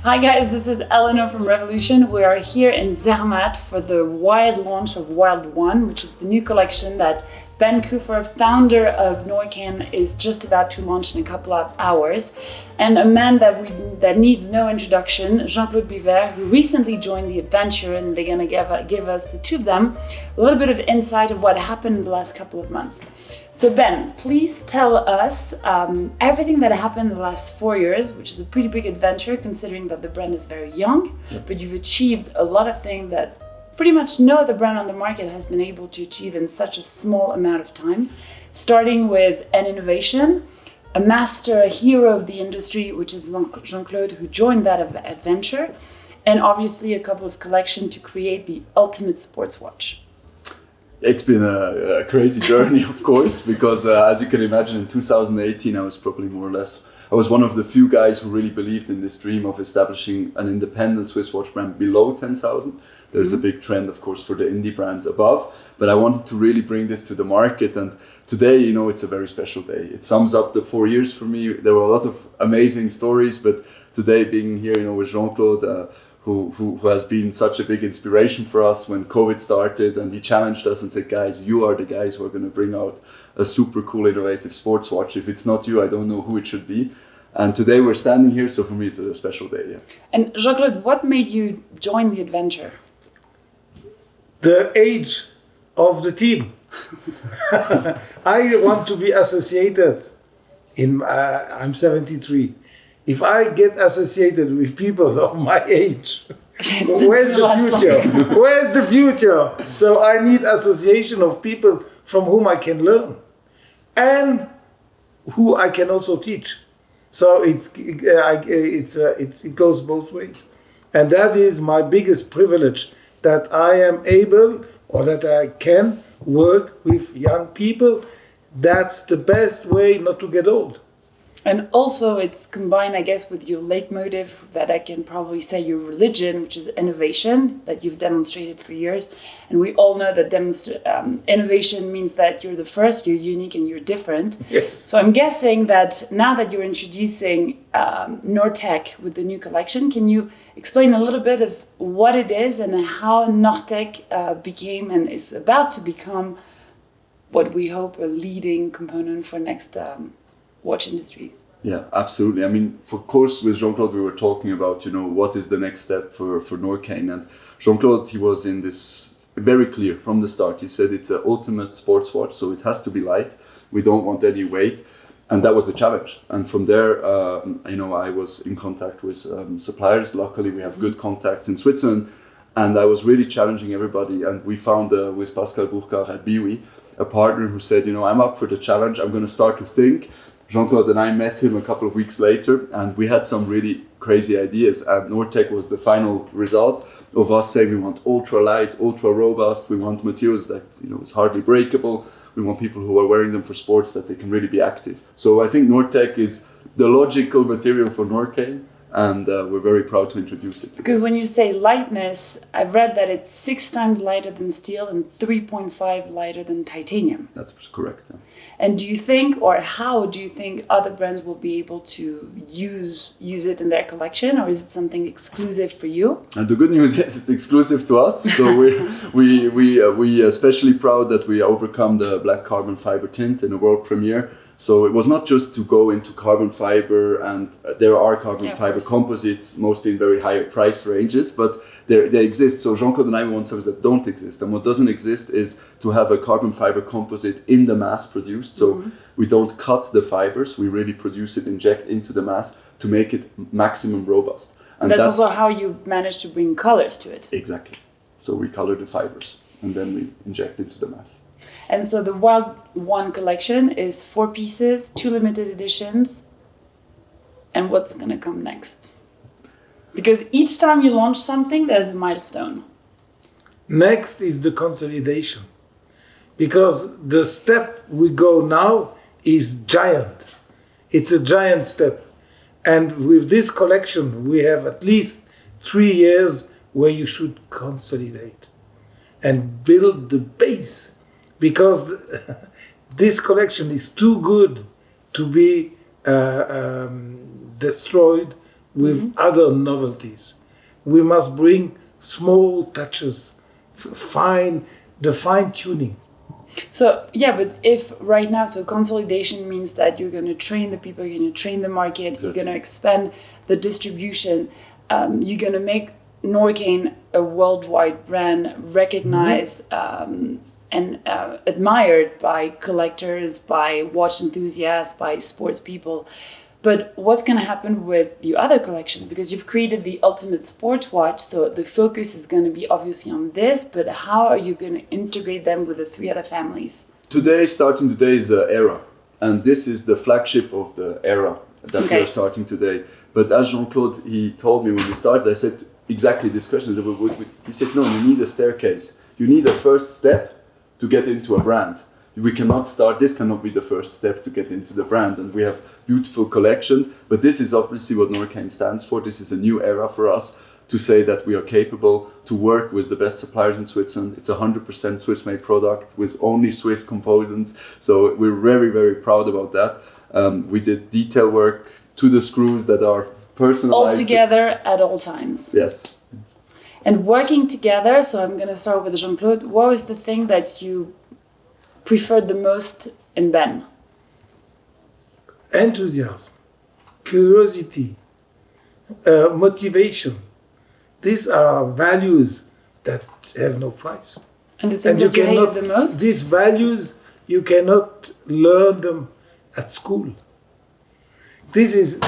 Hi guys, this is Eléonor from Revolution. We are here in Zermatt for the wide launch of Wild One, which is the new collection that Ben Küffer, founder of Norqain, is just about to launch in a couple of hours. And a man that needs no introduction, Jean-Claude Biver, who recently joined the adventure, and they're going to give us, the two of them, a little bit of insight of what happened in the last couple of months. So Ben, please tell us everything that happened in the last 4 years, which is a pretty big adventure considering that the brand is very young, but you've achieved a lot of things that pretty much no other brand on the market has been able to achieve in such a small amount of time, starting with an innovation, a master, a hero of the industry, which is Jean-Claude, who joined that adventure, and obviously a couple of collections to create the ultimate sports watch. It's been a crazy journey, of course, because as you can imagine, in 2018, I was probably more or less, I was one of the few guys who really believed in this dream of establishing an independent Swiss watch brand below 10,000. There's a big trend, of course, for the indie brands above, but I wanted to really bring this to the market. And today, you know, it's a very special day. It sums up the 4 years for me. There were a lot of amazing stories, but today being here, you know, with Jean-Claude, who has been such a big inspiration for us when COVID started, and he challenged us and said, guys, you are the guys who are going to bring out a super cool, innovative sports watch. If it's not you, I don't know who it should be. And today we're standing here, so for me it's a special day. Yeah. And Jean-Claude, what made you join the adventure? The age of the team. I want to be associated I'm 73. If I get associated with people of my age, where's the future? Where's the future? So I need association of people from whom I can learn and who I can also teach. So it goes both ways. And that is my biggest privilege, that I am able, or that I can work with young people. That's the best way not to get old. And also it's combined, I guess, with your leitmotif that I can probably say your religion, which is innovation, that you've demonstrated for years. And we all know that innovation means that you're the first, you're unique, and you're different. Yes. So I'm guessing that now that you're introducing Norteq with the new collection, can you explain a little bit of what it is and how Norteq became and is about to become what we hope a leading component for next watch industry? Yeah, absolutely. I mean, of course, with Jean-Claude, we were talking about, you know, what is the next step for Norqain. And Jean-Claude, he was in this very clear from the start. He said it's an ultimate sports watch, so it has to be light. We don't want any weight. And that was the challenge. And from there, you know, I was in contact with suppliers. Luckily, we have good contacts in Switzerland. And I was really challenging everybody. And we found with Pascal Burkhardt at Biwi, a partner who said, you know, I'm up for the challenge. I'm going to start to think. Jean-Claude and I met him a couple of weeks later, and we had some really crazy ideas. And Norteq was the final result of us saying we want ultra light, ultra robust. We want materials that, you know, is hardly breakable. We want people who are wearing them for sports that they can really be active. So I think Norteq is the logical material for Norqain, and we're very proud to introduce it. Because when you say lightness, I've read that it's 6 times lighter than steel and 3.5 lighter than titanium. That's correct. Yeah. And do you think, or how do you think other brands will be able to use it in their collection, or is it something exclusive for you? And the good news is it's exclusive to us. So we especially proud that we overcome the black carbon fiber tint in a world premiere. So it was not just to go into carbon fiber, and there are carbon fiber composites, mostly in very higher price ranges, but they exist. So Jean-Claude and I want something that don't exist. And what doesn't exist is to have a carbon fiber composite in the mass produced. So we don't cut the fibers, we really produce it, inject into the mass to make it maximum robust. And that's also how you manage to bring colors to it. Exactly. So we color the fibers and then we inject into the mass. And so the Wild One collection is 4 pieces, 2 limited editions. And what's going to come next? Because each time you launch something, there's a milestone. Next is the consolidation. Because the step we go now is giant. It's a giant step. And with this collection, we have at least 3 years where you should consolidate and build the base. Because this collection is too good to be destroyed with other novelties. We must bring small touches, the fine tuning. So yeah, but if right now, so consolidation means that you're going to train the people, you're going to train the market, you're going to expand the distribution, you're going to make Norqain a worldwide brand, recognized and admired by collectors, by watch enthusiasts, by sports people. But what's going to happen with the other collection? Because you've created the ultimate sports watch, so the focus is going to be obviously on this, but how are you going to integrate them with the three other families? Starting today is the era. And this is the flagship of the era that we are starting today. But as Jean-Claude, he told me when we started, I said exactly this question. He said, no, you need a staircase. You need a first step to get into a brand. We cannot start, this cannot be the first step to get into the brand. And we have beautiful collections, but this is obviously what Norqain stands for. This is a new era for us to say that we are capable to work with the best suppliers in Switzerland. It's a 100% Swiss-made product with only Swiss components. So we're very, very proud about that. We did detail work to the screws that are personalized. All together at all times. Yes. And working together, so I'm going to start with Jean-Claude. What was the thing that you preferred the most in Ben? Enthusiasm, curiosity, motivation. These are values that have no price. And the things that you hated the most? These values, you cannot learn them at school. This is,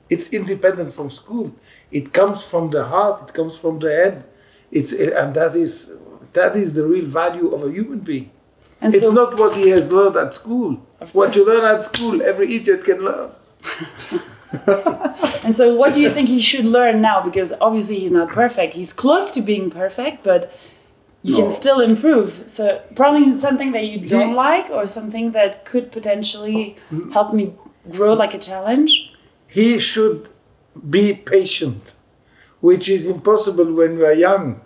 it's independent from school. It comes from the heart, it comes from the head. And that is the real value of a human being. And it's not what he has learned at school. What you learn at school, every idiot can learn. And so what do you think he should learn now? Because obviously he's not perfect. He's close to being perfect, but you can still improve. So probably something that you don't like, or something that could potentially help me grow like a challenge? He should be patient, which is impossible when you are young.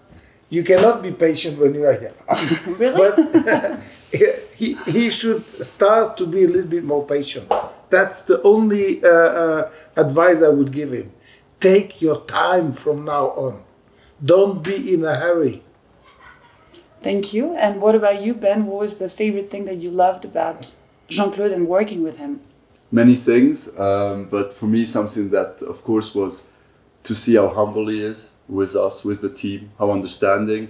You cannot be patient when you are young. Really? But he should start to be a little bit more patient. That's the only advice I would give him. Take your time from now on. Don't be in a hurry. Thank you. And what about you, Ben? What was the favorite thing that you loved about Jean-Claude and working with him? Many things, but for me something that of course was to see how humble he is with us, with the team, how understanding.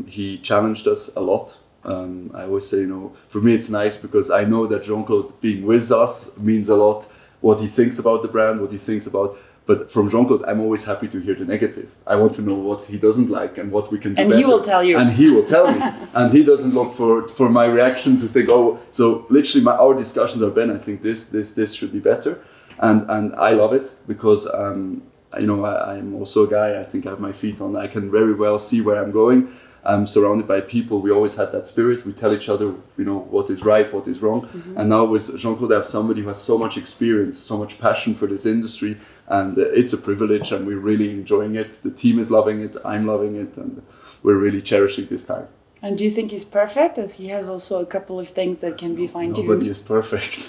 He challenged us a lot. I always say, for me it's nice because I know that Jean-Claude being with us means a lot, what he thinks about the brand, what he thinks about. But from Jean-Claude, I'm always happy to hear the negative. I want to know what he doesn't like and what we can do better. And he will tell you. And he will tell me. And he doesn't look for my reaction to think, so literally our discussions are, Ben, I think this should be better. And I love it because, I'm also a guy, I think I have my feet on, I can very well see where I'm going. I'm surrounded by people. We always had that spirit. We tell each other, what is right, what is wrong. Mm-hmm. And now with Jean-Claude, I have somebody who has so much experience, so much passion for this industry. And it's a privilege and we're really enjoying it. The team is loving it. I'm loving it. And we're really cherishing this time. And do you think he's perfect? As he has also a couple of things that can be fine-tuned. Nobody is perfect.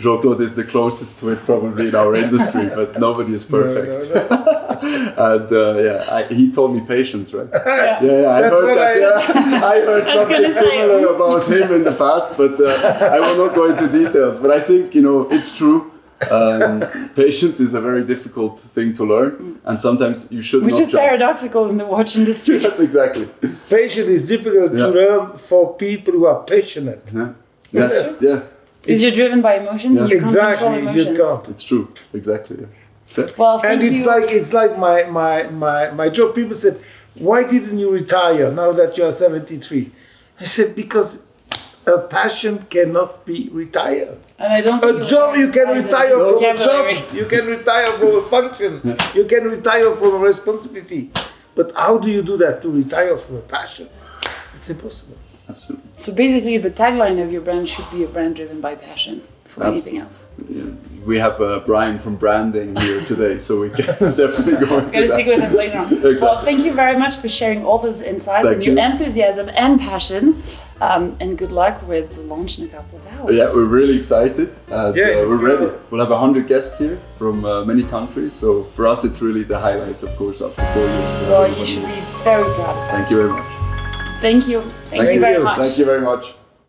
Jean-Claude is the closest to it probably in our industry, but nobody is perfect. And he told me patience, right? Yeah, I heard that. I heard something similar about him in the past, but I will not go into details. But I think, it's true. Patience is a very difficult thing to learn, and sometimes you should Which is paradoxical in the watch industry. That's exactly. Patience is difficult to learn for people who are passionate. Yeah. Because you're driven by emotion. Yeah. You can't control emotions. You can't. It's true. Exactly. Yeah. Well, and it's like my job. People said, "Why didn't you retire now that you are 73?" I said, "Because a passion cannot be retired. And I don't a job you can retire from a job, you can retire from a function, you can retire from a responsibility. But how do you do that, to retire from a passion? It's impossible." Absolutely. So basically, the tagline of your brand should be a brand driven by passion for anything else. Yeah. We have Brian from branding here today, so we can definitely go into Gotta speak with him later on. Exactly. Well, thank you very much for sharing all those insights and your enthusiasm and passion. And good luck with the launch in a couple of hours. Yeah, we're really excited. And, Yeah, we're ready. We'll have 100 guests here from many countries. So for us, it's really the highlight, of course, after 4 years. Well, you should be very proud of that. Thank you very much. Thank you. Thank you very much. Thank you very much.